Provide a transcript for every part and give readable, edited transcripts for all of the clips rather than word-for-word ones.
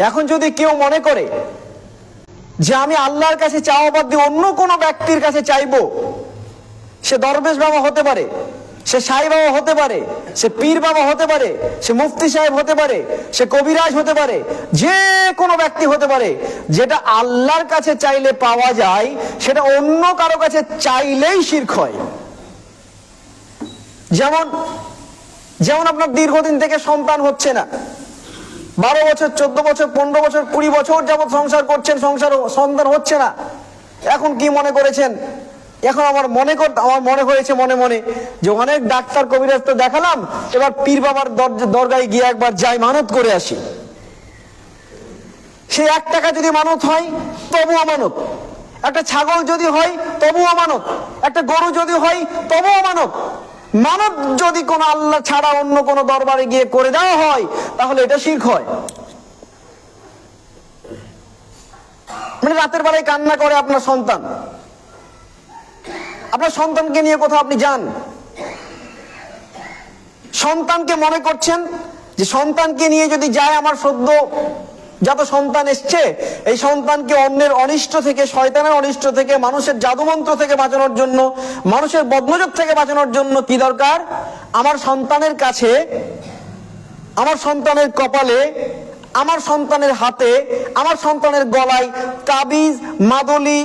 এখন যদি কেউ মনে করে যে আমি আল্লাহর কাছে চাওয়া বাদ দিয়ে অন্য কোনো ব্যক্তির কাছে চাইবো, সে দরবেশ বাবা হতে পারে, সে সাই বাবা হতে পারে, সে পীর বাবা হতে পারে, সে মুফতি সাহেব হতে পারে, সে কবিরাজ হতে পারে, যে কোনো ব্যক্তি হতে পারে, যেটা আল্লাহর কাছে চাইলে পাওয়া যায় সেটা অন্য কারো কাছে চাইলেই শিরক হয়। যেমন যেমন আপনার দীর্ঘদিন থেকে সন্তান হচ্ছে না, 12 বছর 14 বছর 15 বছর 20 বছর যাবৎ সংসার করছেন, সন্তান হচ্ছে না। এখন কি মনে করেছেন? এখন আমার মনে হয়েছে মনে মনে যে অনেক ডাক্তার কবিরাজ তো দেখালাম, এবার পীর বাবার দরগায় গিয়ে একবার যাই, মানত করে আসি। সে 1 টাকা যদি মানত হয় তবু আমানত, একটা ছাগল যদি হয় তবু আমানত, একটা গরু যদি হয় তবু আমানত। মানত যদি কোনো আল্লাহ ছাড়া অন্য কোনো দরবারে গিয়ে করে দেওয়া হয় তাহলে এটা শিরক হয়। মানে রাতের বেলায় কান্না করে আপনার সন্তান, আপনার সন্তানকে নিয়ে কোথাও আপনি যান, সন্তানকে মনে করছেন যে সন্তানকে নিয়ে যদি যায়, আমার সদ্য যত সন্তান এসছে, এই সন্তানকে অন্যের অনিষ্ট থেকে, শয়তানের অনিষ্ট থেকে, মানুষের জাদুমন্ত্র থেকে বাঁচানোর জন্য, মানুষের বদনজর থেকে বাঁচানোর জন্য কি দরকার? আমার সন্তানের কাছে, আমার সন্তানের কপালে, আমার সন্তানের হাতে, আমার সন্তানের গলায় তাবিজ, মাদলি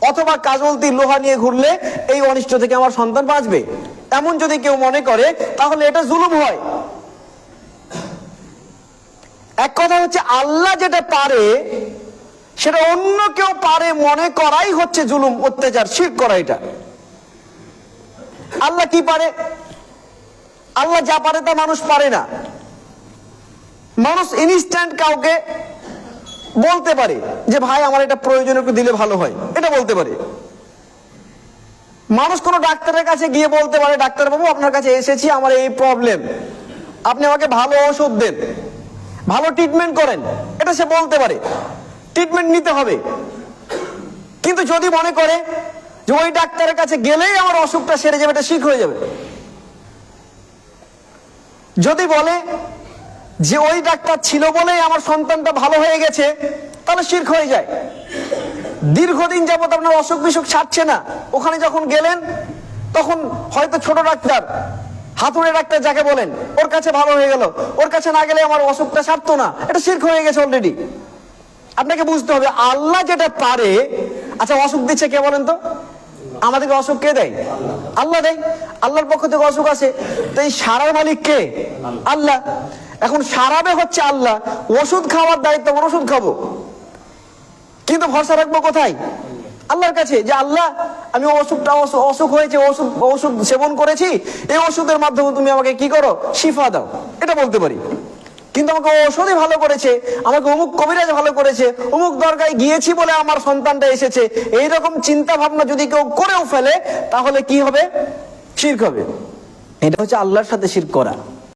অথবা কাজলতি লোহা নিয়ে ঘুরলে এই অনিষ্ট থেকে আমার সন্তান বাঁচবে, এমন যদি কেউ মনে করে তাহলে এটা জুলুম হয়। এক কথা হচ্ছে আল্লাহ যেটা পারে সেটা অন্য কেউ পারে মনে করাই হচ্ছে জুলুম, অত্যাচার, শিরক করা। এটা আল্লাহ কি পারে? আল্লাহ যা পারে তা মানুষ পারে না। মানুষ ইনস্ট্যান্ট কাউকে বলতে পারে যে ভাই আমার এটা প্রয়োজন, একটু দিলে ভালো হয়, এটা বলতে পারে। মানুষ কোনো ডাক্তারের কাছে গিয়ে বলতে পারে, ডাক্তার বাবু আপনার কাছে এসেছি, আমার এই প্রবলেম, আপনি আমাকে ভালো ওষুধ দেন, ভালো ট্রিটমেন্ট করেন, এটা সে বলতে পারে। ট্রিটমেন্ট নিতে হবে। কিন্তু যদি মনে করে যে ওই ডাক্তারের কাছে গেলেই আমার অসুখটা সেরে যাবে, এটা শিরক হয়ে যাবে। যদি বলে যে ওই ডাক্তার ছিল বলেই আমার সন্তানটা ভালো হয়ে গেছে, তাহলে শিরক হয়ে যায়। দীর্ঘদিন যাবত আপনার অসুখ বিসুখ ছাড়ছে না, ওখানে যখন গেলেন তখন হয়তো ছোট ডাক্তার, হাতুড়ে ডাক্তার যাকে বলেন, ওর কাছে ভালো হয়ে গেল, ওর কাছে না গেলে আমার অসুখটা সারতো না, এটা শিরক হয়ে গেছে অলরেডি। আপনাকে বুঝতে হবে আল্লাহ যেটা পারে। আচ্ছা, অসুখ দিচ্ছে কে বলেন তো? আমাদেরকে অসুখ কে দেয়? আল্লাহ দেয়। আল্লাহর পক্ষ থেকে অসুখ আসে, তো এই সারার মালিক কে? আল্লাহ। এখন সারাবে হচ্ছে আল্লাহ, ওষুধ খাওয়ার দায়িত্ব আমার, ওষুধ খাবো, কিন্তু ভরসা রাখবো কোথায়? আল্লাহর কাছে। যে আল্লাহ আমি অসুখ হয়েছে, ওষুধ সেবন করেছি, এই ওষুধের মাধ্যমে তুমি আমাকে কি করো? শিফা দাও, এটা বলতে পারি। কিন্তু আমাকে ওষুধই ভালো করেছে, আমাকে অমুক কবিরাজ ভালো করেছে, অমুক দরগায় গিয়েছি বলে আমার সন্তানটা এসেছে, এইরকম চিন্তা ভাবনা যদি কেউ করেও ফেলে তাহলে কি হবে? শিরক হবে। এটা হচ্ছে আল্লাহর সাথে শিরক করা।